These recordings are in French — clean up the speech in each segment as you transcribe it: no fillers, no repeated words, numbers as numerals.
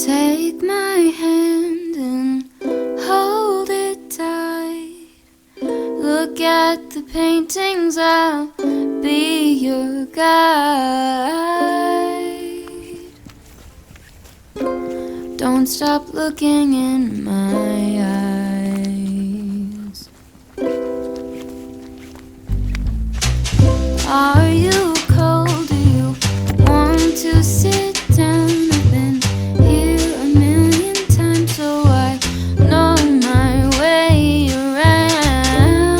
Take my hand and hold it tight. Look at the paintings, I'll be your guide. Don't stop looking in my eyes. Are you cold? Do you want to sit down? I've been here a million times, so I know my way around.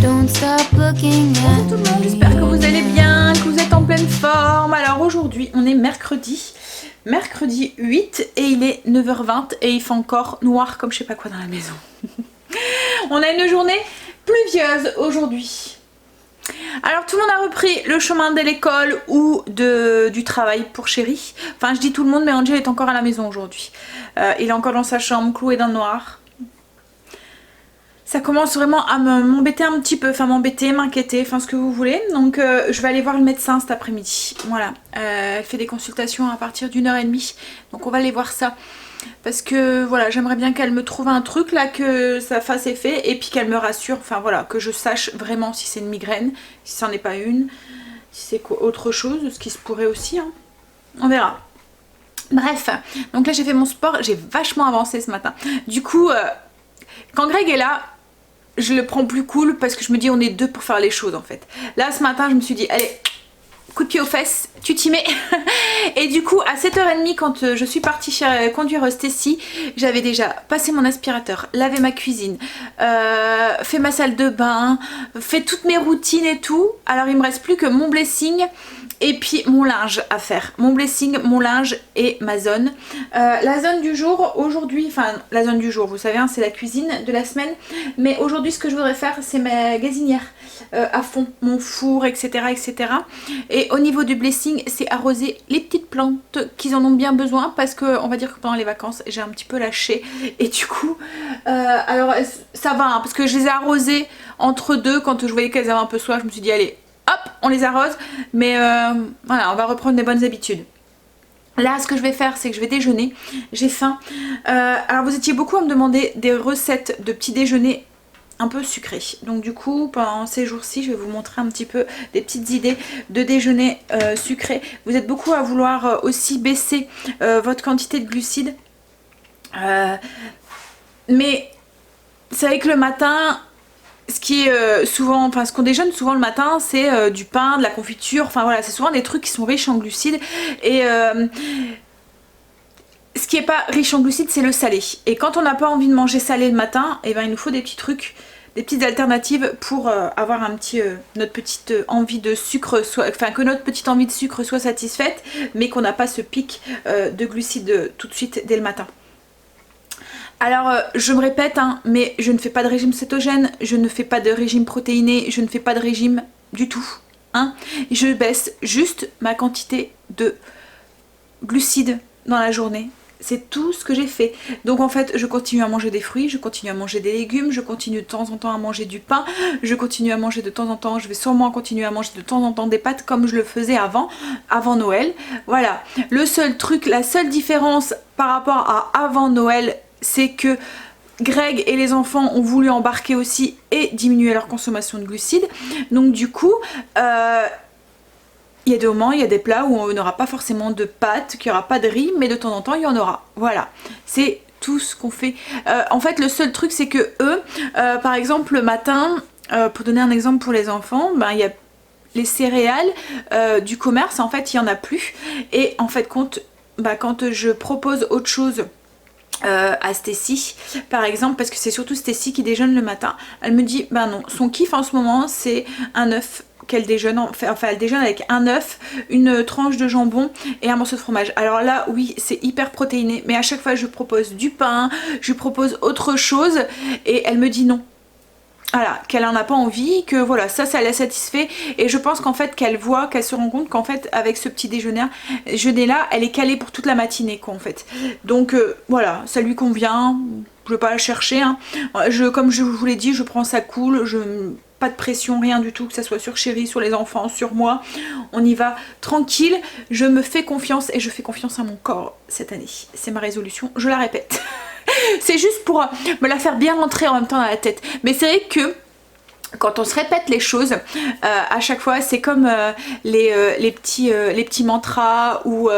Don't stop looking at Bonjour tout le monde, j'espère que vous allez bien, que vous êtes en pleine forme. Alors aujourd'hui, on est mercredi 8 et il est 9h20 et il fait encore noir comme je sais pas quoi dans la maison. On a une journée pluvieuse aujourd'hui. Alors tout le monde a repris le chemin de l'école ou du travail pour chéri. Enfin je dis tout le monde, mais Angel est encore à la maison aujourd'hui. Il est encore dans sa chambre, cloué dans le noir. Ça commence vraiment à m'embêter un petit peu, enfin m'inquiéter, enfin ce que vous voulez. Donc je vais aller voir le médecin cet après-midi. Voilà, elle fait des consultations à partir d'1h30. Donc on va aller voir ça. Parce que voilà, j'aimerais bien qu'elle me trouve un truc là, que ça fasse effet. Et puis qu'elle me rassure, enfin voilà, que je sache vraiment si c'est une migraine, si c'en est pas une, si c'est autre chose, ce qui se pourrait aussi, hein. On verra. Bref, donc là j'ai fait mon sport, j'ai vachement avancé ce matin. Du coup, quand Greg est là, je le prends plus cool parce que je me dis on est deux pour faire les choses en fait. Là ce matin je me suis dit allez, coup de pied aux fesses, tu t'y mets. Et du coup à 7h30 quand je suis partie conduire Stacy, j'avais déjà passé mon aspirateur, lavé ma cuisine, fait ma salle de bain, fait toutes mes routines et tout. Alors il me reste plus que mon blessing et puis mon linge à faire. Mon blessing, mon linge et ma zone. La zone du jour, aujourd'hui, enfin la zone du jour, vous savez, hein, c'est la cuisine de la semaine. Mais aujourd'hui, ce que je voudrais faire, c'est ma gazinière à fond, mon four, etc., etc. Et au niveau du blessing, c'est arroser les petites plantes qui en ont bien besoin. Parce que, on va dire que pendant les vacances, j'ai un petit peu lâché. Et du coup, alors ça va, hein, parce que je les ai arrosées entre deux. Quand je voyais qu'elles avaient un peu soif, je me suis dit, allez, hop, on les arrose, mais voilà, on va reprendre des bonnes habitudes. Là, ce que je vais faire, c'est que je vais déjeuner, j'ai faim. Alors vous étiez beaucoup à me demander des recettes de petit déjeuner un peu sucrés. Donc du coup, pendant ces jours-ci, je vais vous montrer un petit peu des petites idées de déjeuner sucré. Vous êtes beaucoup à vouloir aussi baisser votre quantité de glucides. Mais c'est vrai que le matin, ce qui est souvent, enfin ce qu'on déjeune souvent le matin, c'est du pain, de la confiture, enfin voilà, c'est souvent des trucs qui sont riches en glucides. Et ce qui est pas riche en glucides, c'est le salé. Et quand on n'a pas envie de manger salé le matin, et ben il nous faut des petits trucs, des petites alternatives pour avoir un petit notre petite envie de sucre soit, enfin que notre petite envie de sucre soit satisfaite, mais qu'on n'a pas ce pic de glucides tout de suite dès le matin. Alors je me répète, hein, mais je ne fais pas de régime cétogène, je ne fais pas de régime protéiné, je ne fais pas de régime du tout, hein. Je baisse juste ma quantité de glucides dans la journée. C'est tout ce que j'ai fait. Donc en fait je continue à manger des fruits, je continue à manger des légumes, je continue de temps en temps à manger du pain, je continue à manger de temps en temps, je vais sûrement continuer à manger de temps en temps des pâtes comme je le faisais avant Noël. Voilà, le seul truc, la seule différence par rapport à avant Noël, c'est que Greg et les enfants ont voulu embarquer aussi et diminuer leur consommation de glucides. Donc du coup, il y a des moments, il y a des plats où on n'aura pas forcément de pâtes, qu'il n'y aura pas de riz, mais de temps en temps il y en aura. Voilà, c'est tout ce qu'on fait. En fait le seul truc c'est que eux, par exemple le matin, pour donner un exemple pour les enfants, ben, il y a les céréales du commerce, en fait il n'y en a plus. Et en fait quand je propose autre chose à Stacy par exemple, parce que c'est surtout Stacy qui déjeune le matin, elle me dit ben non, son kiff en ce moment c'est un œuf qu'elle déjeune, enfin elle déjeune avec un œuf, une tranche de jambon et un morceau de fromage. Alors là oui c'est hyper protéiné, mais à chaque fois je propose du pain, je propose autre chose et elle me dit non. Voilà, qu'elle en a pas envie, que voilà, ça la satisfait. Et je pense qu'en fait qu'elle voit, qu'elle se rend compte qu'en fait avec ce petit déjeuner là, elle est calée pour toute la matinée quoi en fait. Donc voilà, ça lui convient, je vais pas la chercher, hein. Comme je vous l'ai dit, je prends ça cool, pas de pression, rien du tout, que ça soit sur Chéri, sur les enfants, sur moi. On y va tranquille, je me fais confiance et je fais confiance à mon corps cette année. C'est ma résolution, je la répète. C'est juste pour me la faire bien rentrer en même temps dans la tête. Mais c'est vrai que quand on se répète les choses, à chaque fois, c'est comme les petits mantras ou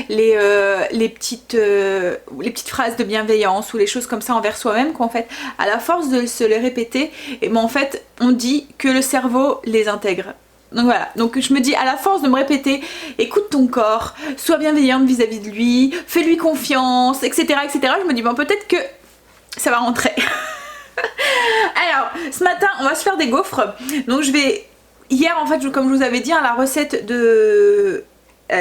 les petites phrases de bienveillance ou les choses comme ça envers soi-même, qu'en fait, à la force de se les répéter, et ben en fait, on dit que le cerveau les intègre. Donc voilà, donc je me dis à la force de me répéter, écoute ton corps, sois bienveillante vis-à-vis de lui, fais-lui confiance, etc., etc. Je me dis bon, peut-être que ça va rentrer. Alors, ce matin, on va se faire des gaufres. Donc je vais... Hier, en fait, comme je vous avais dit, hein, la recette de...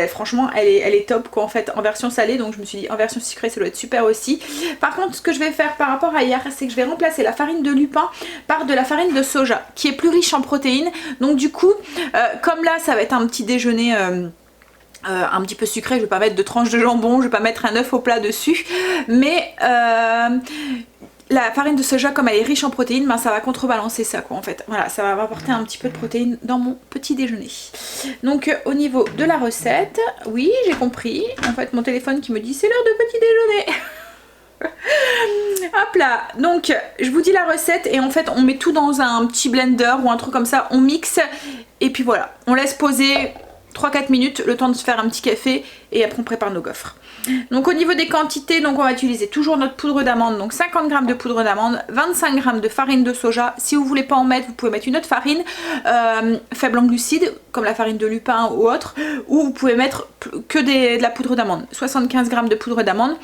franchement, elle est top, quoi, en fait, en version salée. Donc je me suis dit, en version sucrée, ça doit être super aussi. Par contre, ce que je vais faire par rapport à hier, c'est que je vais remplacer la farine de lupin par de la farine de soja, qui est plus riche en protéines. Donc du coup, comme là, ça va être un petit déjeuner... un petit peu sucré, je vais pas mettre de tranches de jambon, je vais pas mettre un œuf au plat dessus, mais la farine de soja, comme elle est riche en protéines, ben ça va contrebalancer ça, quoi, en fait. Voilà, ça va apporter un petit peu de protéines dans mon petit déjeuner. Donc au niveau de la recette, oui, j'ai compris. En fait, mon téléphone qui me dit c'est l'heure de petit déjeuner. Hop là, donc je vous dis la recette et en fait on met tout dans un petit blender ou un truc comme ça, on mixe et puis voilà, on laisse poser 3-4 minutes, le temps de se faire un petit café et après on prépare nos gaufres. Donc au niveau des quantités, donc on va utiliser toujours notre poudre d'amande, donc 50 g de poudre d'amande, 25 g de farine de soja. Si vous voulez pas en mettre, vous pouvez mettre une autre farine faible en glucides, comme la farine de lupin ou autre, ou vous pouvez mettre que de la poudre d'amande, 75 g de poudre d'amande,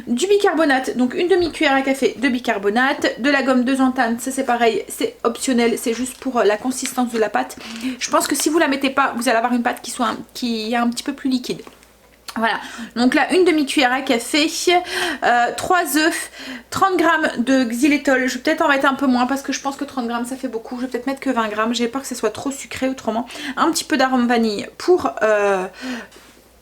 du bicarbonate, donc une demi-cuillère à café de bicarbonate, de la gomme de xanthane, ça c'est pareil, c'est optionnel, c'est juste pour la consistance de la pâte. Je pense que si vous la mettez pas, vous allez avoir une pâte qui est un petit peu plus liquide. Voilà, donc là une demi-cuillère à café, 3 œufs, 30 g de xylitol, je vais peut-être en mettre un peu moins parce que je pense que 30 g ça fait beaucoup, je vais peut-être mettre que 20 g, j'ai peur que ça soit trop sucré autrement. Un petit peu d'arôme vanille pour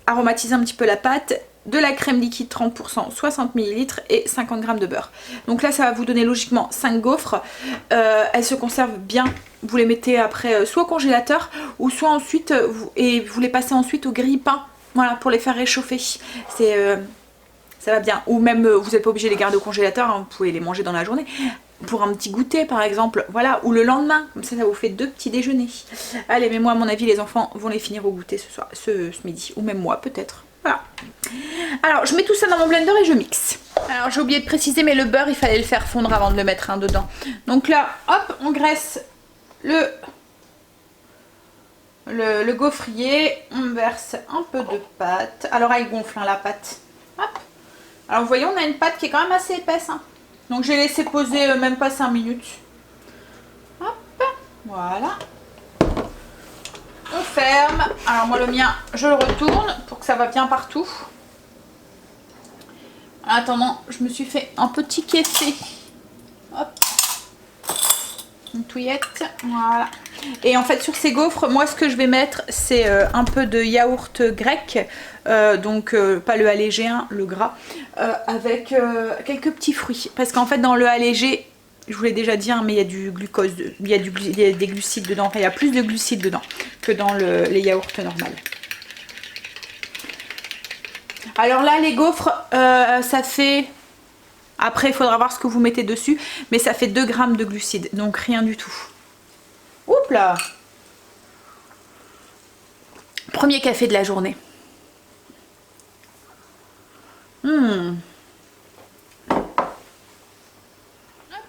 aromatiser un petit peu la pâte, de la crème liquide 30%, 60 ml et 50 g de beurre. Donc là ça va vous donner logiquement 5 gaufres, elles se conservent bien. Vous les mettez après soit au congélateur ou soit ensuite vous les passez ensuite au grille-pain. Voilà, pour les faire réchauffer, ça va bien. Ou même, vous n'êtes pas obligé de les garder au congélateur, hein, vous pouvez les manger dans la journée. Pour un petit goûter par exemple, voilà, ou le lendemain, comme ça vous fait 2 petits déjeuners. Allez, mais moi à mon avis les enfants vont les finir au goûter ce soir, ce midi, ou même moi peut-être. Voilà. Alors je mets tout ça dans mon blender et je mixe. Alors j'ai oublié de préciser, mais le beurre il fallait le faire fondre avant de le mettre dedans. Donc là, hop, on graisse le gaufrier, on verse un peu de pâte. Alors elle gonfle la pâte. Hop. Alors vous voyez, on a une pâte qui est quand même assez épaisse. Hein. Donc j'ai laissé poser même pas 5 minutes. Hop. Voilà. On ferme. Alors moi le mien, je le retourne pour que ça va bien partout. En attendant, je me suis fait un petit café. Hop. Une touillette. Voilà. Et en fait sur ces gaufres, moi ce que je vais mettre c'est un peu de yaourt grec, donc pas le allégé, hein, le gras, avec quelques petits fruits. Parce qu'en fait dans le allégé, je vous l'ai déjà dit, hein, mais il y a du glucose, il y a des glucides dedans, enfin il y a plus de glucides dedans que dans les yaourts normaux. Alors là les gaufres, ça fait... Après il faudra voir ce que vous mettez dessus, mais ça fait 2 g de glucides, donc rien du tout. Oups là! Premier café de la journée. Hop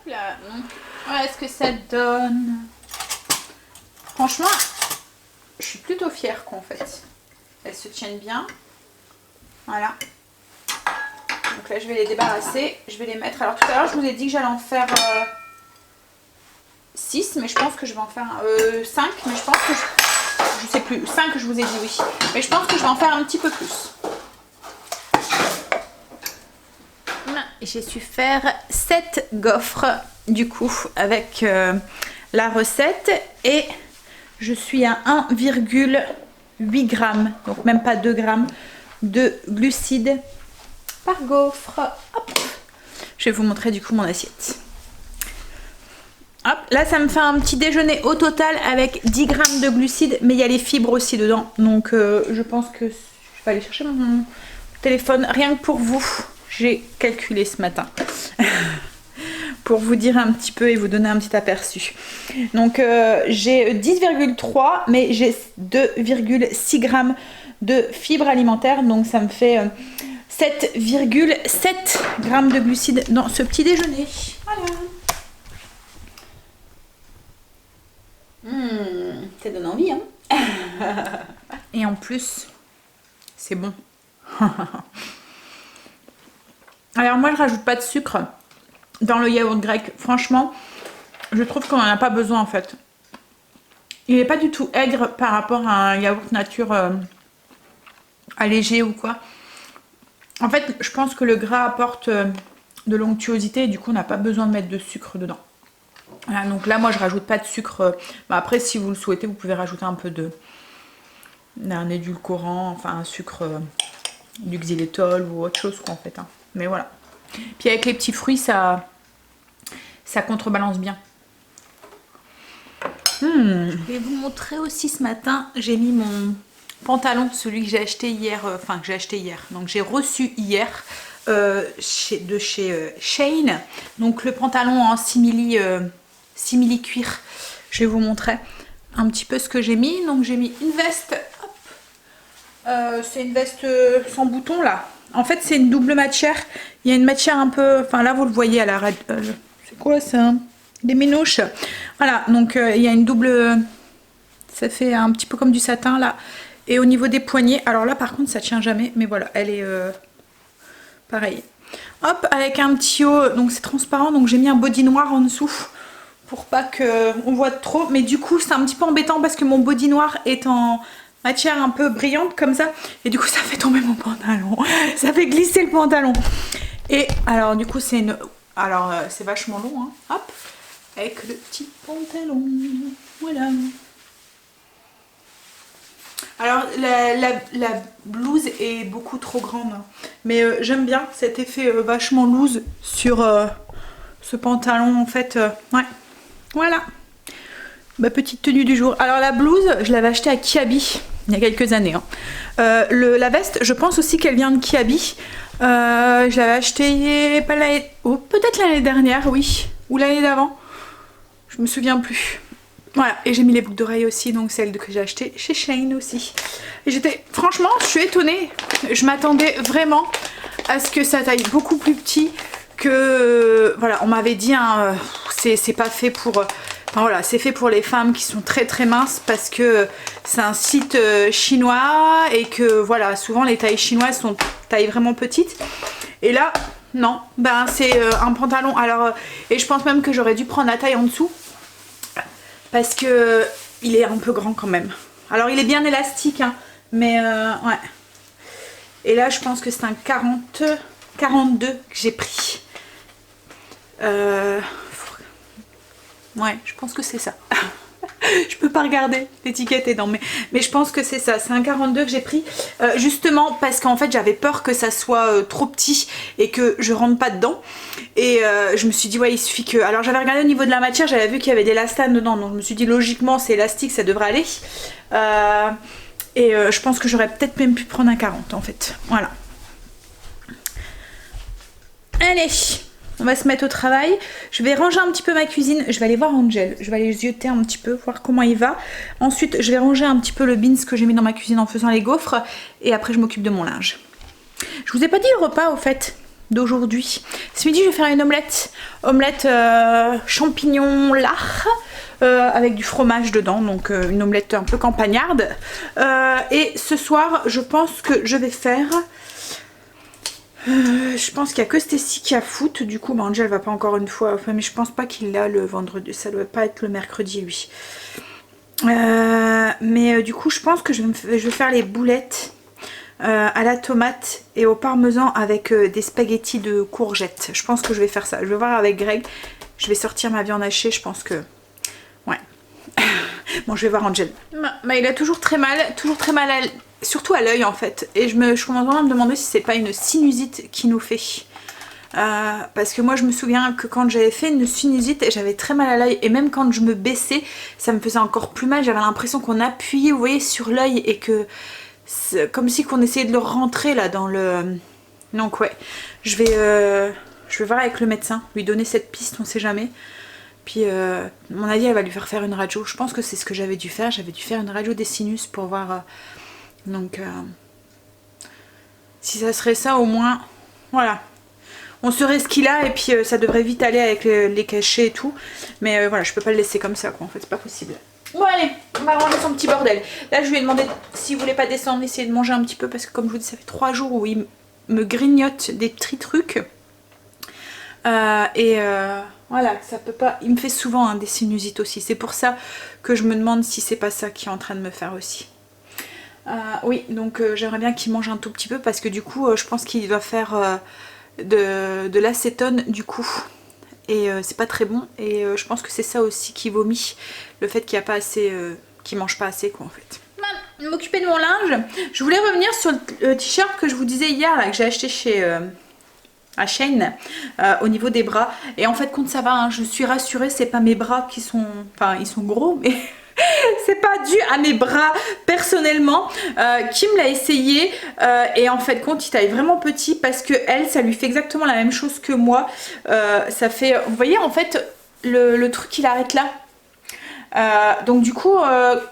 là, donc voilà ce que ça donne. Franchement, je suis plutôt fière qu'en fait. Elles se tiennent bien. Voilà. Donc là je vais les débarrasser, je vais les mettre. Alors tout à l'heure je vous ai dit que j'allais en faire 6, mais je pense que je vais en faire 5, mais je pense que je sais plus, 5 je vous ai dit oui, mais je pense que je vais en faire un petit peu plus. J'ai su faire 7 gaufres du coup avec la recette et je suis à 1,8 g, donc même pas 2 g de glucides par gaufre. Hop. Je vais vous montrer du coup mon assiette. Hop, là ça me fait un petit déjeuner au total avec 10 grammes de glucides, mais il y a les fibres aussi dedans. Donc je pense que je vais aller chercher mon téléphone rien que pour vous. J'ai calculé ce matin. Pour vous dire un petit peu et vous donner un petit aperçu. Donc j'ai 10,3 mais j'ai 2,6 grammes de fibres alimentaires. Donc ça me fait 7,7 grammes de glucides dans ce petit déjeuner. Voilà. Ça donne envie, hein. Et en plus, c'est bon. Alors moi, je rajoute pas de sucre dans le yaourt grec. Franchement, je trouve qu'on n'en a pas besoin en fait. Il n'est pas du tout aigre par rapport à un yaourt nature allégé ou quoi. En fait, je pense que le gras apporte de l'onctuosité et du coup, on n'a pas besoin de mettre de sucre dedans. Voilà, donc là moi je rajoute pas de sucre. Après si vous le souhaitez vous pouvez rajouter un peu d'un édulcorant, enfin un sucre du xylitol ou autre chose quoi en fait. Hein. Mais voilà. Puis avec les petits fruits ça contrebalance bien. Je vais vous montrer aussi ce matin, j'ai mis mon pantalon, celui que j'ai acheté hier, donc j'ai reçu hier de chez Shein. Donc le pantalon en simili cuir, je vais vous montrer un petit peu ce que j'ai mis. Donc j'ai mis une veste, c'est une veste sans bouton là. En fait c'est une double matière, il y a une matière un peu, enfin là vous le voyez à la radio, c'est quoi ça, des minouches. Voilà, donc il y a une double, ça fait un petit peu comme du satin là. Et au niveau des poignets, alors là par contre ça tient jamais, mais voilà, elle est pareil. Hop, avec un petit haut, donc c'est transparent, donc j'ai mis un body noir en dessous pour pas qu'on voit trop. Mais du coup c'est un petit peu embêtant parce que mon body noir est en matière un peu brillante comme ça. Et du coup ça fait tomber mon pantalon, ça fait glisser le pantalon. Et alors du coup c'est une... Alors c'est vachement long, hein. Hop, avec le petit pantalon, voilà. Alors la blouse est beaucoup trop grande, hein. Mais j'aime bien cet effet vachement loose sur ce pantalon en fait. Ouais, voilà ma petite tenue du jour. Alors la blouse je l'avais achetée à Kiabi il y a quelques années, hein. La veste je pense aussi qu'elle vient de Kiabi. Je l'avais achetée pas l'année... oh, peut-être l'année dernière, oui, ou l'année d'avant, je me souviens plus. Voilà, et j'ai mis les boucles d'oreilles aussi, donc celle que j'ai achetée chez Shein aussi. Et j'étais, franchement, je suis étonnée. Je m'attendais vraiment à ce que ça taille beaucoup plus petit que... Voilà, on m'avait dit, hein, c'est pas fait pour... Enfin voilà, c'est fait pour les femmes qui sont très très minces parce que c'est un site chinois et que voilà, souvent les tailles chinoises sont tailles vraiment petites. Et là, non, ben c'est un pantalon. Alors, et je pense même que j'aurais dû prendre la taille en dessous. Parce que il est un peu grand quand même. Alors il est bien élastique, hein, mais ouais. Et là je pense que c'est un 42 que j'ai pris. Ouais, je pense que c'est ça. Je peux pas regarder, l'étiquette est dans, mais je pense que c'est ça. C'est un 42 que j'ai pris justement parce qu'en fait j'avais peur que ça soit trop petit et que je rentre pas dedans. Et je me suis dit ouais il suffit que... Alors j'avais regardé au niveau de la matière, j'avais vu qu'il y avait des élastane dedans, donc je me suis dit logiquement c'est élastique, ça devrait aller. Je pense que j'aurais peut-être même pu prendre un 40 en fait. Voilà. Allez, on va se mettre au travail. Je vais ranger un petit peu ma cuisine. Je vais aller voir Angel. Je vais aller zioter un petit peu, voir comment il va. Ensuite, je vais ranger un petit peu le beans que j'ai mis dans ma cuisine en faisant les gaufres. Et après, je m'occupe de mon linge. Je vous ai pas dit le repas au fait d'aujourd'hui. Ce midi, je vais faire une omelette. Omelette champignons lard. Avec du fromage dedans. Donc une omelette un peu campagnarde. Et ce soir, je pense que je vais faire... je pense qu'il n'y a que Stécie qui a foot, du coup Angel va pas encore une fois, enfin, mais je pense pas qu'il l'a le vendredi, ça doit pas être le mercredi lui. Du coup je pense que je vais faire les boulettes à la tomate et au parmesan avec des spaghettis de courgettes. Je pense que je vais faire ça, je vais voir avec Greg, je vais sortir ma viande hachée, je pense que... Ouais. Bon je vais voir Angel. Mais il a toujours très mal surtout à l'œil en fait. Et je commence vraiment à me demander si c'est pas une sinusite qui nous fait. Parce que moi je me souviens que quand j'avais fait une sinusite, j'avais très mal à l'œil et même quand je me baissais, ça me faisait encore plus mal. J'avais l'impression qu'on appuyait, vous voyez, sur l'œil et que comme si qu'on essayait de le rentrer là dans le... Donc ouais, je vais voir avec le médecin, lui donner cette piste, on sait jamais. Puis à mon avis elle va lui faire une radio. Je pense que c'est ce que j'avais dû faire. J'avais dû faire une radio des sinus pour voir. Donc si ça serait ça au moins, voilà. On saurait ce qu'il a et puis ça devrait vite aller avec les cachets et tout. Mais voilà, je peux pas le laisser comme ça quoi, en fait c'est pas possible. Bon allez, on va ranger son petit bordel. Là je lui ai demandé s'il voulait pas descendre, essayer de manger un petit peu parce que comme je vous dis ça fait 3 jours où il me grignote des petits trucs. Voilà, ça peut pas. Il me fait souvent des sinusites aussi. C'est pour ça que je me demande si c'est pas ça qui est en train de me faire aussi. Oui, donc j'aimerais bien qu'il mange un tout petit peu parce que du coup je pense qu'il doit faire de l'acétone du coup. Et c'est pas très bon. Et je pense que c'est ça aussi qui vomit. Le fait qu'il n'y a pas assez. Qu'il mange pas assez quoi en fait. M'occuper de mon linge. Je voulais revenir sur le t-shirt que je vous disais hier là, que j'ai acheté chez à Shein au niveau des bras. Et en fait compte ça va, hein, je suis rassurée, c'est pas mes bras qui sont... Enfin ils sont gros mais... c'est pas dû à mes bras personnellement. Kim l'a essayé et en fait compte il taille vraiment petit parce que elle ça lui fait exactement la même chose que moi. Ça fait, vous voyez en fait le truc il arrête là. Donc du coup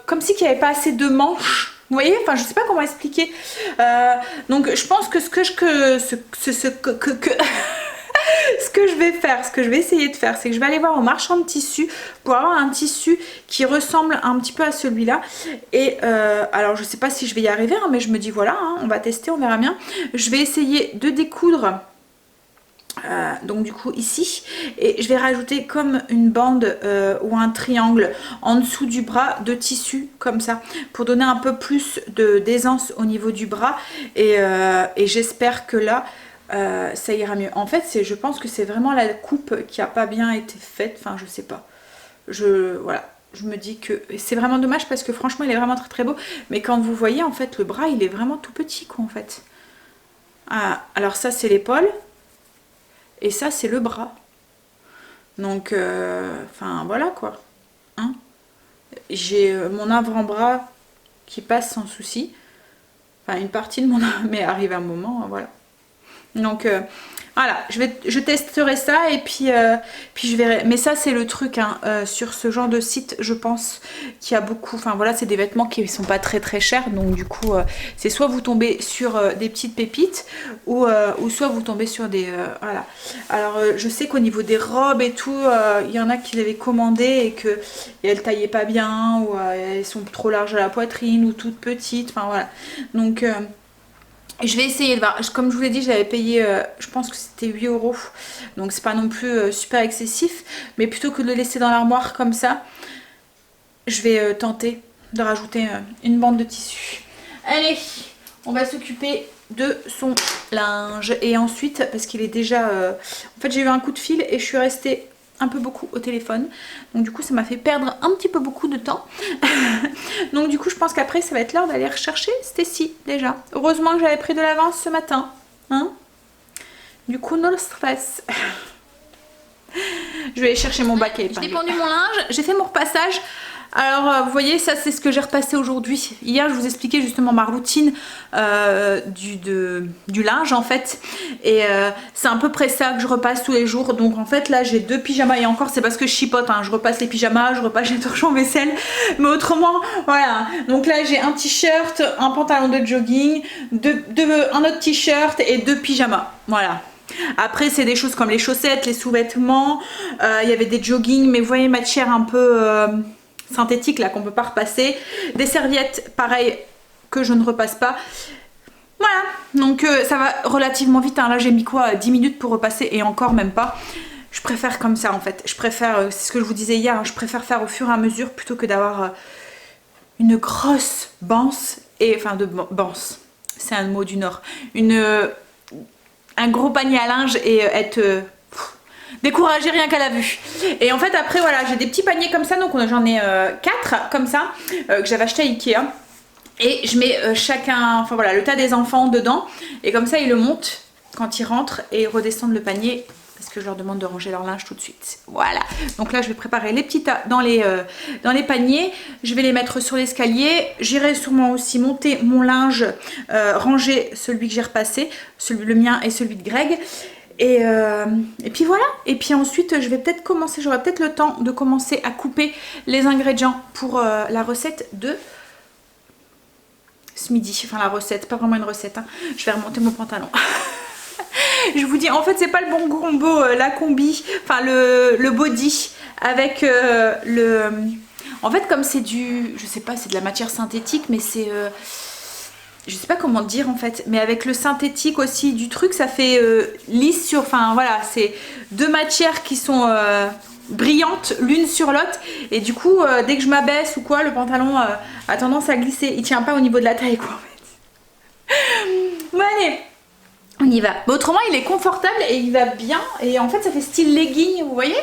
comme si qu'il n'y avait pas assez de manches. Vous voyez, enfin je sais pas comment expliquer. Donc je pense que ce que je vais faire, ce que je vais essayer de faire, c'est que je vais aller voir au marchand de tissus pour avoir un tissu qui ressemble un petit peu à celui-là. Et alors je sais pas si je vais y arriver, hein, mais je me dis voilà, hein, on va tester, on verra bien. Je vais essayer de découdre. Donc du coup ici et je vais rajouter comme une bande ou un triangle en dessous du bras de tissu comme ça pour donner un peu plus d'aisance au niveau du bras et j'espère que là ça ira mieux. En fait je pense que c'est vraiment la coupe qui a pas bien été faite, enfin je sais pas, voilà. Je me dis que c'est vraiment dommage parce que franchement il est vraiment très très beau, mais quand vous voyez en fait le bras il est vraiment tout petit quoi en fait. Alors ça c'est l'épaule. Et ça c'est le bras. Donc enfin voilà quoi. Hein, j'ai mon avant-bras qui passe sans souci. Enfin une partie de mon mais arrive un moment, voilà. Donc voilà, je testerai ça et puis je verrai. Mais ça c'est le truc hein, sur ce genre de site, je pense qu'il y a beaucoup. Enfin voilà, c'est des vêtements qui sont pas très très chers, donc du coup c'est soit vous tombez sur des petites pépites ou soit vous tombez sur des voilà. Alors je sais qu'au niveau des robes et tout, il y en a qui l'avaient commandé et que elles taillaient pas bien ou elles sont trop larges à la poitrine ou toutes petites. Enfin voilà, donc je vais essayer de voir, comme je vous l'ai dit, j'avais payé, je pense que c'était 8 €, donc c'est pas non plus super excessif, mais plutôt que de le laisser dans l'armoire comme ça, je vais tenter de rajouter une bande de tissu. Allez, on va s'occuper de son linge, et ensuite, parce qu'il est déjà... En fait j'ai eu un coup de fil et je suis restée un peu beaucoup au téléphone, donc du coup ça m'a fait perdre un petit peu beaucoup de temps. Donc du coup je pense qu'après ça va être l'heure d'aller rechercher Stacy déjà. Heureusement que j'avais pris de l'avance ce matin, hein. Du coup no stress. Je vais aller chercher mon bac à épingle. J'ai dépendu mon linge, j'ai fait mon repassage. Alors vous voyez, ça c'est ce que j'ai repassé aujourd'hui. Hier je vous expliquais justement ma routine du linge en fait. Et c'est à peu près ça que je repasse tous les jours. Donc en fait là j'ai 2 pyjamas et encore c'est parce que je chipote, hein. Je repasse les pyjamas, je repasse les torchons vaisselle. Mais autrement voilà. Donc là j'ai un t-shirt, un pantalon de jogging, un autre t-shirt et 2 pyjamas. Voilà. Après c'est des choses comme les chaussettes, les sous-vêtements. Il y avait des joggings mais vous voyez matière un peu... synthétique là qu'on peut pas repasser, des serviettes pareil que je ne repasse pas, voilà. Donc ça va relativement vite hein. Là j'ai mis quoi 10 minutes pour repasser et encore même pas. Je préfère comme ça en fait, je préfère, c'est ce que je vous disais hier hein, je préfère faire au fur et à mesure plutôt que d'avoir une grosse banse et enfin de banse, c'est un mot du nord, un gros panier à linge et être découragée rien qu'à la vue. Et en fait après voilà j'ai des petits paniers comme ça, donc j'en ai 4 comme ça que j'avais acheté à Ikea et je mets chacun, enfin voilà le tas des enfants dedans et comme ça ils le montent quand ils rentrent et redescendent le panier parce que je leur demande de ranger leur linge tout de suite. Voilà, donc là je vais préparer les petits tas dans les paniers, je vais les mettre sur l'escalier, j'irai sûrement aussi monter mon linge, ranger celui que j'ai repassé, le mien et celui de Greg. Et puis voilà, et puis ensuite je vais peut-être commencer, j'aurai peut-être le temps de commencer à couper les ingrédients pour la recette de ce midi, enfin la recette, pas vraiment une recette, hein. Je vais remonter mon pantalon. Je vous dis, en fait c'est pas le bon combo, la combi, enfin le body avec en fait comme c'est du, je sais pas, c'est de la matière synthétique mais c'est... je sais pas comment dire en fait, mais avec le synthétique aussi du truc, ça fait lisse sur... Enfin voilà, c'est deux matières qui sont brillantes l'une sur l'autre. Et du coup, dès que je m'abaisse ou quoi, le pantalon a tendance à glisser. Il tient pas au niveau de la taille quoi en fait. Bon allez, on y va. Mais autrement, il est confortable et il va bien. Et en fait, ça fait style legging, vous voyez.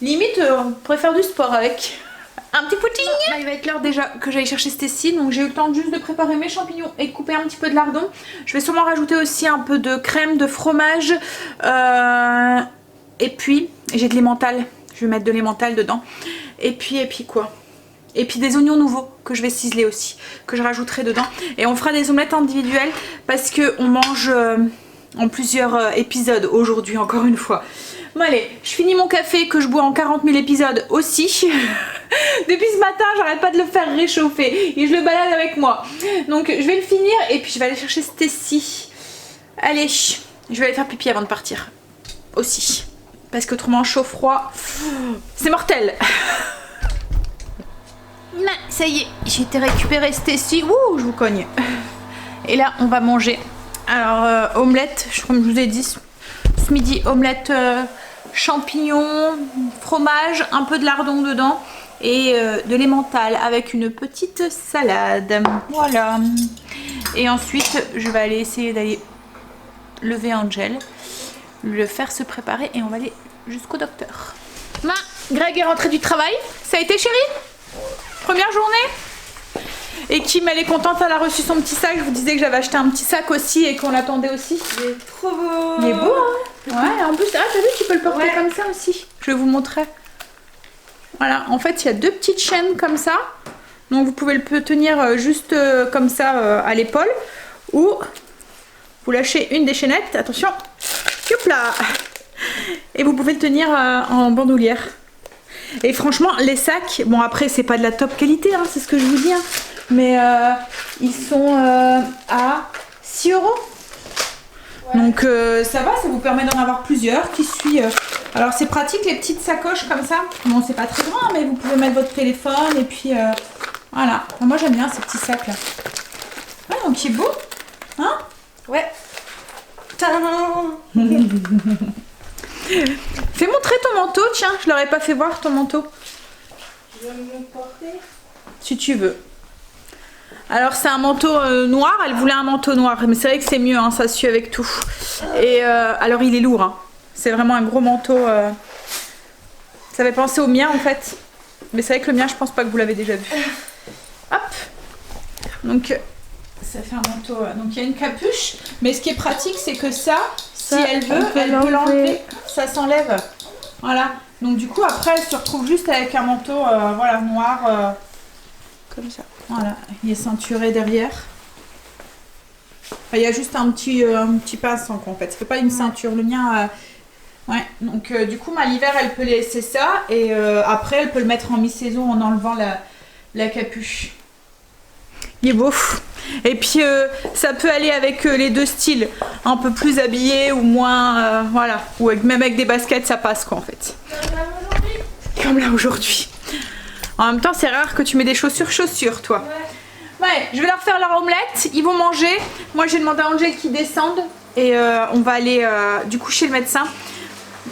Limite, on pourrait faire du sport avec. Un petit footing. Là, il va être l'heure déjà que j'aille chercher Stécie, donc j'ai eu le temps juste de préparer mes champignons et de couper un petit peu de lardon. Je vais sûrement rajouter aussi un peu de crème, de fromage, et puis j'ai de l'emmental, je vais mettre de l'emmental dedans. Et puis quoi? Et puis des oignons nouveaux que je vais ciseler aussi, que je rajouterai dedans. Et on fera des omelettes individuelles parce que on mange en plusieurs épisodes aujourd'hui encore une fois. Bon allez, je finis mon café que je bois en 40 000 épisodes aussi. Depuis ce matin, j'arrête pas de le faire réchauffer et je le balade avec moi. Donc je vais le finir et puis je vais aller chercher Stécie. Allez, je vais aller faire pipi avant de partir aussi. Parce qu'autrement, chaud-froid, c'est mortel. Ça y est, j'ai été récupérer Stécie. Ouh, je vous cogne. Et là, on va manger. Alors, omelette, comme je vous ai dit, ce midi, omelette... champignons, fromage, un peu de lardon dedans et de l'emmental avec une petite salade. Voilà. Et ensuite, je vais aller essayer d'aller lever Angel, le faire se préparer et on va aller jusqu'au docteur. Greg est rentré du travail. Ça a été, chérie? Première journée? Et Kim, elle est contente, elle a reçu son petit sac. Je vous disais que j'avais acheté un petit sac aussi et qu'on l'attendait aussi. Il est trop beau. Il est beau, hein? Ouais, en plus, ah, t'as vu, tu peux le porter comme ça aussi. Je vais vous montrer. Voilà, en fait, il y a deux petites chaînes comme ça. Donc, vous pouvez le tenir juste comme ça à l'épaule. Ou vous lâchez une des chaînettes. Attention. Hop là. Et vous pouvez le tenir en bandoulière. Et franchement, les sacs, bon après, c'est pas de la top qualité, hein, c'est ce que je vous dis. Hein, mais ils sont à 6 €. Ouais. Donc ça va, ça vous permet d'en avoir plusieurs qui suivent. Alors c'est pratique les petites sacoches comme ça. Bon, c'est pas très grand, mais vous pouvez mettre votre téléphone et puis voilà. Enfin, moi j'aime bien ces petits sacs là. Ouais, donc il est beau, hein? Ouais. Tadam. Fais montrer ton manteau, tiens, je leur ai pas fait voir ton manteau. Tu veux me porter? Si tu veux. Alors c'est un manteau noir, elle voulait un manteau noir, mais c'est vrai que c'est mieux, hein, ça suit avec tout. Et alors il est lourd, hein. C'est vraiment un gros manteau. Ça fait penser au mien en fait. Mais c'est vrai que le mien, je pense pas que vous l'avez déjà vu. Hop. Donc ça fait un manteau. Donc il y a une capuche, mais ce qui est pratique, c'est que ça, si elle veut, elle peut l'enlever. Ça s'enlève. Voilà. Donc du coup après, elle se retrouve juste avec un manteau, voilà, noir, comme ça. Voilà, il est ceinturé derrière. Enfin, il y a juste un petit pinceau en fait. Ça fait pas une ceinture. Le mien, ouais. Donc du coup, l'hiver, elle peut laisser ça et après, elle peut le mettre en mi-saison en enlevant la capuche. Il est beau. Et puis ça peut aller avec les deux styles, un peu plus habillé ou moins, voilà. Ou même avec des baskets, ça passe quoi en fait. Comme là aujourd'hui. En même temps, c'est rare que tu mets des chaussures, toi. Ouais, je vais leur faire leur omelette. Ils vont manger. Moi, j'ai demandé à Angel qu'ils descendent. Et on va aller du coup chez le médecin.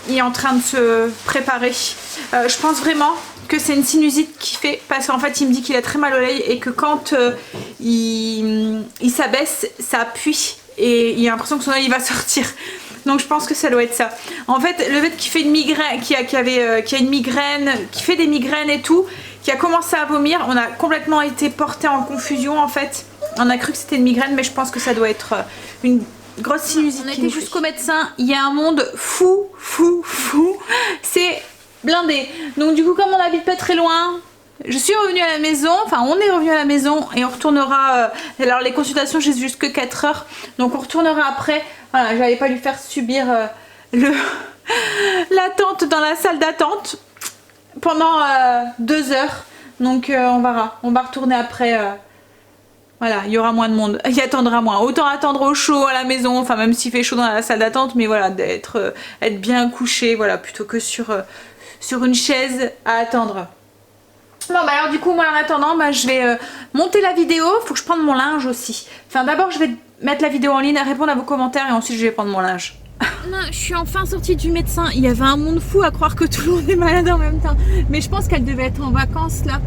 Il est en train de se préparer. Je pense vraiment que c'est une sinusite qui fait. Parce qu'en fait, il me dit qu'il a très mal au l'œil. Et que quand il s'abaisse, ça appuie. Et il a l'impression que son œil va sortir. Donc je pense que ça doit être ça. En fait, le fait qu'il fait une migraine, qui a une migraine, qui fait des migraines et tout, qui a commencé à vomir, on a complètement été porté en confusion en fait. On a cru que c'était une migraine, mais je pense que ça doit être une grosse sinusite. On qui était nous jusqu'au médecin. Il y a un monde fou. C'est blindé. Donc du coup, comme on habite pas très loin, je suis revenue à la maison. Enfin, on est revenu à la maison et on retournera. Alors les consultations, j'ai juste que 4 heures. Donc on retournera après. Voilà, j'allais pas lui faire subir l'attente dans la salle d'attente pendant 2 heures. Donc on verra. On va retourner après. Voilà, il y aura moins de monde, il attendra moins. Autant attendre au chaud à la maison, enfin même s'il fait chaud dans la salle d'attente, mais voilà, être bien couché, voilà, plutôt que sur une chaise à attendre. Bon bah alors du coup moi en attendant, bah, je vais monter la vidéo, faut que je prenne mon linge aussi. Enfin d'abord je vais mettre la vidéo en ligne, répondre à vos commentaires et ensuite je vais prendre mon linge. Non, je suis enfin sortie du médecin, il y avait un monde fou à croire que tout le monde est malade en même temps. Mais je pense qu'elle devait être en vacances là.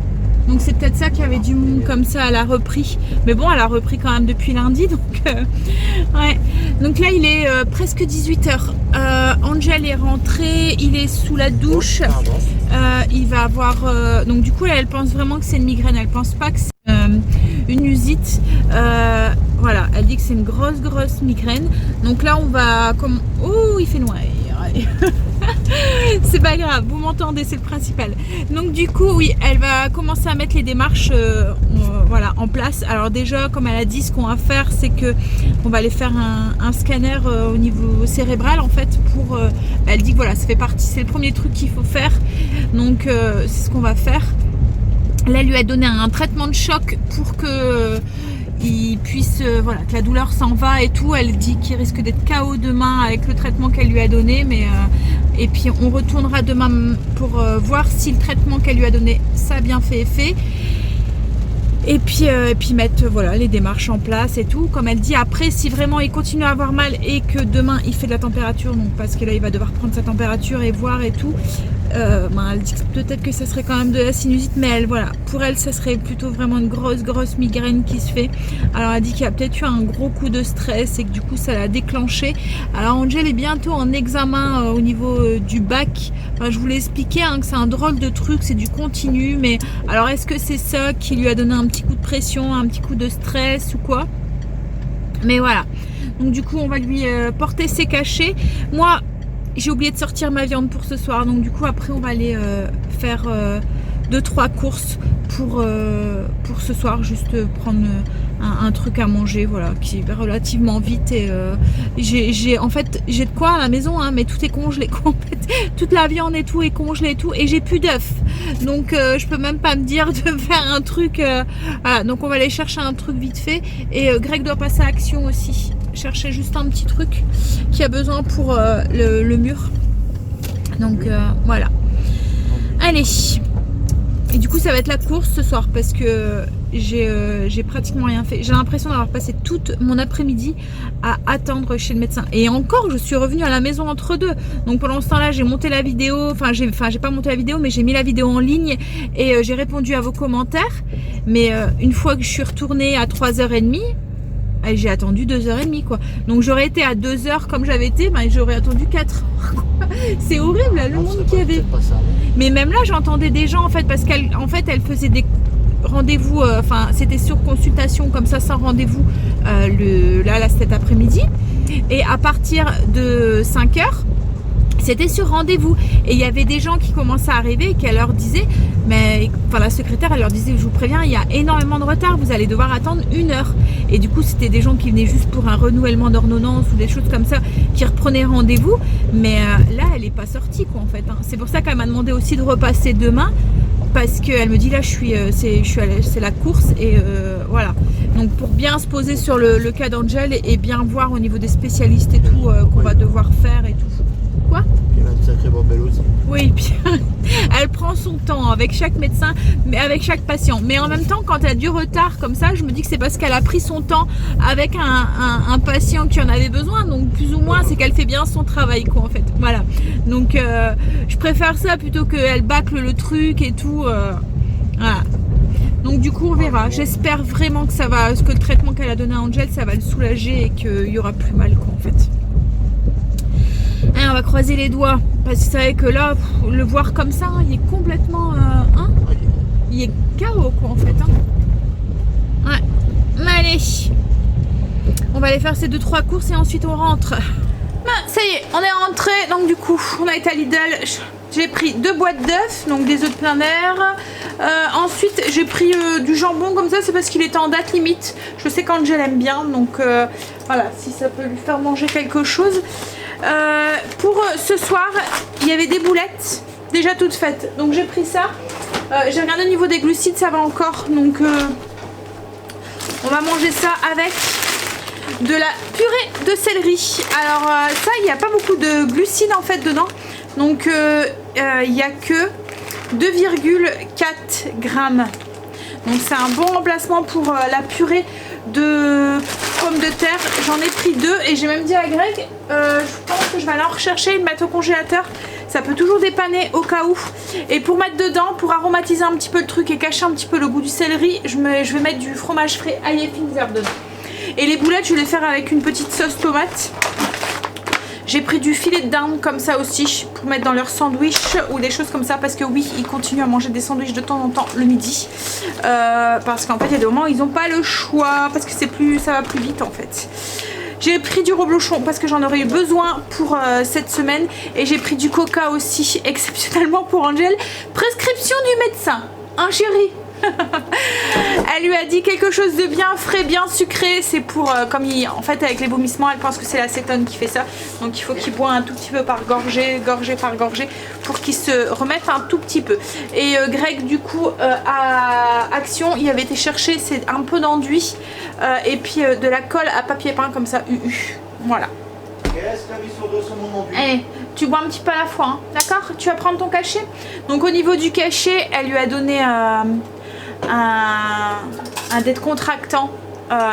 Donc c'est peut-être ça qu'il y avait du monde comme ça, elle a repris. Mais bon, elle a repris quand même depuis lundi, donc ouais. Donc là, il est presque 18h. Angel est rentré, il est sous la douche. Il va avoir... donc du coup, elle pense vraiment que c'est une migraine. Elle pense pas que c'est une usite. Voilà, elle dit que c'est une grosse migraine. Donc là, on va... Oh, il fait noir. C'est pas grave, vous m'entendez, c'est le principal. Donc du coup oui, elle va commencer à mettre les démarches voilà, en place. Alors déjà, comme elle a dit, ce qu'on va faire, c'est que on va aller faire un scanner au niveau cérébral en fait pour elle dit que voilà, ça fait partie, c'est le premier truc qu'il faut faire. Donc c'est ce qu'on va faire. Là, elle lui a donné un traitement de choc pour que il puisse, voilà, que la douleur s'en va et tout. Elle dit qu'il risque d'être KO demain avec le traitement qu'elle lui a donné, mais et puis on retournera demain pour voir si le traitement qu'elle lui a donné, ça a bien fait effet. Et puis mettre voilà, les démarches en place et tout. Comme elle dit, après si vraiment il continue à avoir mal et que demain il fait de la température, donc parce que là il va devoir prendre sa température et voir et tout, ben, elle dit peut-être que ça serait quand même de la sinusite, mais elle, voilà, pour elle ça serait plutôt vraiment une grosse migraine qui se fait. Alors elle dit qu'il y a peut-être eu un gros coup de stress et que du coup ça l'a déclenché. Alors Angel est bientôt en examen au niveau du bac. Enfin, je vous l'ai expliqué hein, que c'est un drôle de truc, c'est du continu, mais alors est-ce que c'est ça qui lui a donné un petit coup de pression, un petit coup de stress ou quoi? Mais voilà, donc du coup on va lui porter ses cachets. Moi j'ai oublié de sortir ma viande pour ce soir, donc du coup après on va aller faire 2-3 courses pour ce soir, juste prendre un truc à manger, voilà, qui va relativement vite. Et j'ai en fait j'ai de quoi à la maison hein, mais tout est congelé en fait. Toute la viande et tout est congelé et tout, et j'ai plus d'œufs, donc je peux même pas me dire de faire un truc voilà, donc on va aller chercher un truc vite fait. Et Greg doit passer à Action aussi, chercher juste un petit truc qui a besoin pour le mur, donc voilà. Allez, et du coup ça va être la course ce soir parce que j'ai pratiquement rien fait. J'ai l'impression d'avoir passé toute mon après-midi à attendre chez le médecin, et encore je suis revenue à la maison entre deux. Donc pendant ce temps là j'ai monté la vidéo, enfin j'ai pas monté la vidéo mais j'ai mis la vidéo en ligne et j'ai répondu à vos commentaires. Mais une fois que je suis retournée à 3h30, j'ai attendu 2h30 quoi. Donc j'aurais été à 2h comme j'avais été, ben, j'aurais attendu 4h. C'est horrible le monde qu'il y avait. Mais même là j'entendais des gens en fait, parce qu'elle elle faisait des rendez-vous, enfin c'était sur consultation comme ça sans rendez-vous là cet après-midi, et à partir de 5h c'était sur rendez-vous, et il y avait des gens qui commençaient à arriver et qu'elle leur disait, mais enfin la secrétaire elle leur disait, je vous préviens, il y a énormément de retard, vous allez devoir attendre 1 heure. Et du coup c'était des gens qui venaient juste pour un renouvellement d'ordonnance ou des choses comme ça, qui reprenaient rendez-vous. Mais là elle est pas sortie quoi en fait hein. C'est pour ça qu'elle m'a demandé aussi de repasser demain, parce qu'elle me dit là c'est la course, et voilà. Donc pour bien se poser sur le cas d'Angel et bien voir au niveau des spécialistes et tout qu'on va devoir faire et tout. Quoi? Il y a une sacrée bordel aussi. Oui, puis elle prend son temps avec chaque médecin, mais avec chaque patient. Mais en même temps, quand elle a du retard comme ça, je me dis que c'est parce qu'elle a pris son temps avec un patient qui en avait besoin. Donc plus ou moins, c'est qu'elle fait bien son travail, quoi, en fait. Voilà. Donc je préfère ça plutôt qu'elle bâcle le truc et tout. Voilà. Donc du coup, on verra. J'espère vraiment que ça va, que le traitement qu'elle a donné à Angel, ça va le soulager et qu'il y aura plus mal, quoi, en fait. On va croiser les doigts, parce que c'est vrai que là, le voir comme ça, il est complètement hein, il est KO quoi en fait hein. Ouais, mais allez, On va aller faire ces 2-3 courses et ensuite on rentre. Ben, ça y est, on est rentré. Donc du coup, on a été à Lidl. J'ai pris 2 boîtes d'œufs, donc des œufs de plein air. Ensuite, j'ai pris du jambon comme ça, c'est parce qu'il était en date limite. Je sais qu'Angel aime bien, donc voilà, si ça peut lui faire manger quelque chose. Pour ce soir, il y avait des boulettes déjà toutes faites, donc j'ai pris ça. J'ai regardé au niveau des glucides, ça va encore, donc on va manger ça avec de la purée de céleri. Alors ça, il n'y a pas beaucoup de glucides en fait dedans, donc il n'y a que 2,4 grammes. Donc c'est un bon remplacement pour la purée de pommes de terre. J'en ai pris 2 et j'ai même dit à Greg, je pense que je vais aller en rechercher et le mettre au congélateur. Ça peut toujours dépanner au cas où. Et pour mettre dedans, pour aromatiser un petit peu le truc et cacher un petit peu le goût du céleri, je vais mettre du fromage frais ail Finzer dedans. Et les boulettes, je vais les faire avec une petite sauce tomate. J'ai pris du filet de dinde comme ça aussi pour mettre dans leur sandwich ou des choses comme ça, parce que oui, ils continuent à manger des sandwichs de temps en temps le midi, parce qu'en fait il y a des moments où ils n'ont pas le choix, parce que ça va plus vite en fait. J'ai pris du reblochon parce que j'en aurais eu besoin pour cette semaine, et j'ai pris du coca aussi exceptionnellement pour Angel, prescription du médecin, hein chérie. Elle lui a dit quelque chose de bien frais, bien sucré. C'est pour, en fait avec les vomissements, elle pense que c'est l'acétone qui fait ça. Donc il faut qu'il boit un tout petit peu par gorgée, gorgée par gorgée, pour qu'il se remette un tout petit peu. Et Greg du coup à Action, il avait été chercher un peu d'enduit et puis de la colle à papier peint comme ça, voilà. Allez, tu bois un petit peu à la fois, hein, d'accord? Tu vas prendre ton cachet. Donc au niveau du cachet, elle lui a donné un décontractant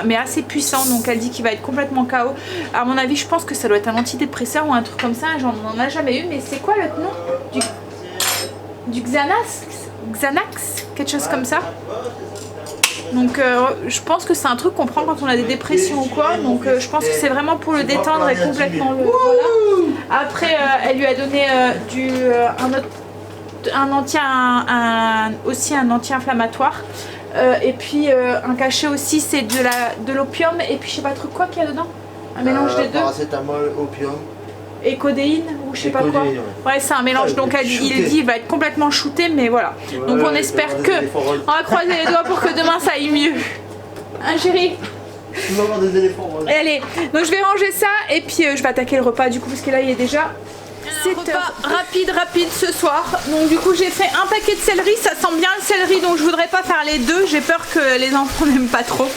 mais assez puissant, donc elle dit qu'il va être complètement KO. À mon avis, je pense que ça doit être un antidépresseur ou un truc comme ça, j'en ai jamais eu, mais c'est quoi le nom du Xanax, quelque chose comme ça. Donc je pense que c'est un truc qu'on prend quand on a des dépressions ou quoi, donc je pense que c'est vraiment pour le détendre et complètement le voilà. Après elle lui a donné aussi un anti-inflammatoire, et puis un cachet aussi, c'est de l'opium, et puis je sais pas trop quoi qu'il y a dedans, un mélange des deux, paracétamol, opium et codéine ou je sais pas quoi. Ouais, c'est un mélange, donc il dit il va être complètement shooté, mais voilà. Donc on espère que, on va croiser les doigts pour que demain ça aille mieux. Hein chérie? Tu vas avoir des éléphants. Allez, donc je vais ranger ça et puis je vais attaquer le repas du coup, parce que là il est déjà 7 heures. Rapide ce soir. Donc du coup j'ai fait un paquet de céleri, ça sent bien le céleri, donc je voudrais pas faire les deux, j'ai peur que les enfants n'aiment pas trop.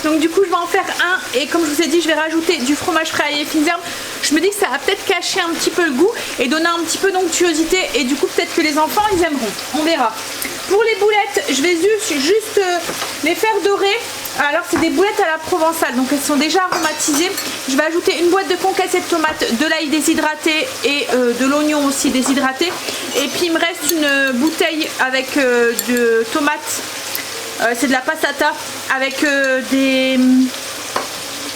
Donc du coup je vais en faire un, et comme je vous ai dit, je vais rajouter du fromage frais ail Finzer. Je me dis que ça va peut-être cacher un petit peu le goût et donner un petit peu d'onctuosité, et du coup peut-être que les enfants ils aimeront, on verra. Pour les boulettes, je vais juste les faire dorer. Alors c'est des boulettes à la provençale, donc elles sont déjà aromatisées. Je vais ajouter une boîte de concassé de tomates, de l'ail déshydraté et de l'oignon aussi déshydraté. Et puis il me reste une bouteille avec de tomates, c'est de la passata avec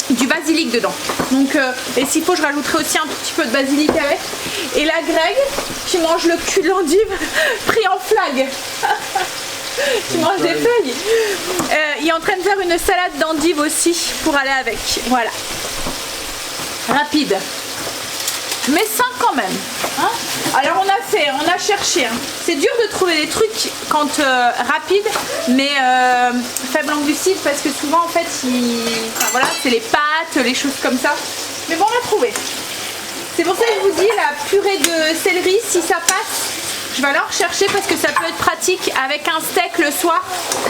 du basilic dedans. Donc et s'il faut je rajouterai aussi un tout petit peu de basilic avec. Et là Greg qui mange le cul de l'endive pris en flag. Tu manges des feuilles. Il est en train de faire une salade d'endive aussi pour aller avec. Voilà. Rapide. Mais sain quand même. Hein. Alors on a cherché. Hein. C'est dur de trouver des trucs quand rapides, mais faible en glucides, parce que souvent en fait, enfin, voilà, c'est les pâtes, les choses comme ça. Mais bon, on a trouvé. C'est pour ça que je vous dis, la purée de céleri, si ça passe, je vais aller en rechercher, parce que ça peut être pratique avec un steak le soir.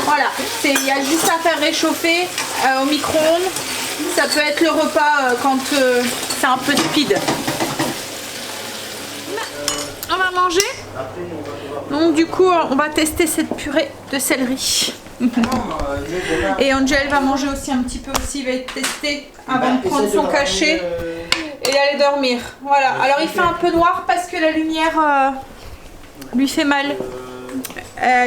Voilà, il y a juste à faire réchauffer au micro-ondes. Ça peut être le repas quand c'est un peu speed. On va manger. Donc du coup, on va tester cette purée de céleri. Et Angel va manger aussi un petit peu aussi, il va être testé avant de prendre son cachet et aller dormir. Voilà, alors il fait un peu noir parce que la lumière lui fait mal,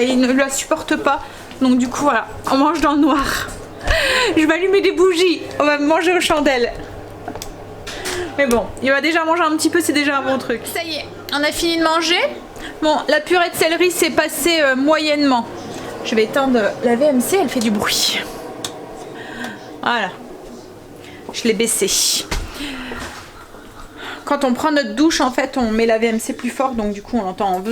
il ne la supporte pas, donc du coup voilà, on mange dans le noir. Je vais allumer des bougies, on va manger aux chandelles. Mais bon, il va déjà manger un petit peu, c'est déjà un bon truc. Ça y est, on a fini de manger. Bon, la purée de céleri s'est passée moyennement. Je vais éteindre la VMC, elle fait du bruit. Voilà. Je l'ai baissé. Quand on prend notre douche, en fait, on met la VMC plus fort, donc du coup, on entend...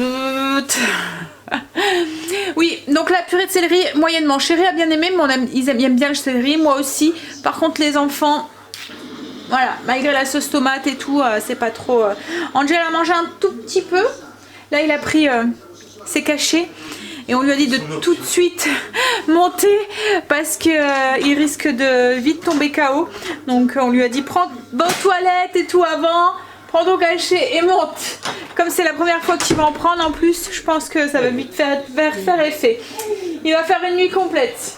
Oui, donc la purée de céleri, moyennement. Chéri a bien aimé, mais ils aiment bien le céleri, moi aussi. Par contre, les enfants... Voilà, malgré la sauce tomate et tout, c'est pas trop... Angel a mangé un tout petit peu. Là, il a pris ses cachets. Et on lui a dit de tout de suite monter parce qu'il risque de vite tomber KO. Donc on lui a dit prends vos toilettes et tout avant, prends ton cachet et monte. Comme c'est la première fois qu'il va en prendre en plus, je pense que ça va vite faire effet. Il va faire une nuit complète.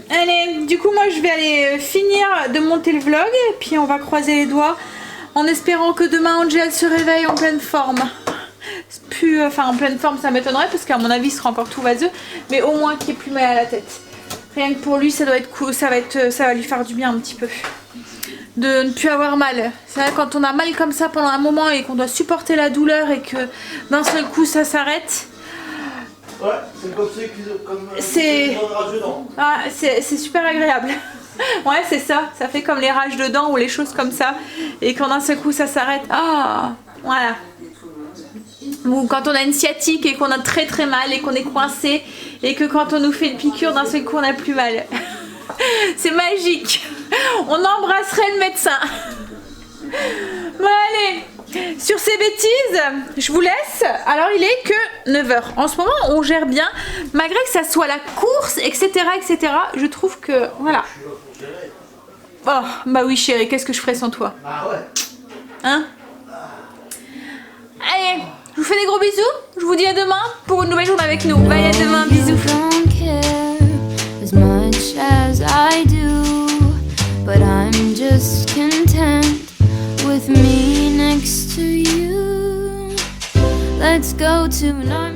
Allez, du coup moi je vais aller finir de monter le vlog et puis on va croiser les doigts. En espérant que demain Angel se réveille en pleine forme. Plus, en pleine forme ça m'étonnerait parce qu'à mon avis il sera encore tout vaseux. Mais au moins qu'il ait plus mal à la tête. Rien que pour lui ça doit être cool, ça va lui faire du bien un petit peu. De ne plus avoir mal. C'est vrai quand on a mal comme ça pendant un moment et qu'on doit supporter la douleur et que d'un seul coup ça s'arrête. Ouais, c'est c'est super agréable. Ouais, c'est ça. Ça fait comme les rages de dents ou les choses comme ça. Et quand d'un seul coup ça s'arrête. Ah, voilà. Ou quand on a une sciatique et qu'on a très très mal et qu'on est coincé. Et que quand on nous fait une piqûre, d'un seul coup on a plus mal. C'est magique. On embrasserait le médecin. Bon, allez. Sur ces bêtises, je vous laisse. Alors il est que 9h. En ce moment on gère bien. Malgré que ça soit la course, etc. etc. Je trouve que... Voilà. Oh, bah oui chérie, qu'est-ce que je ferais sans toi? Ah ouais. Hein? Allez, je vous fais des gros bisous. Je vous dis à demain pour une nouvelle journée avec nous. Bye, à demain, bisous. Don't care as much as I do, but I'm just content with me next to you. Let's go tonight.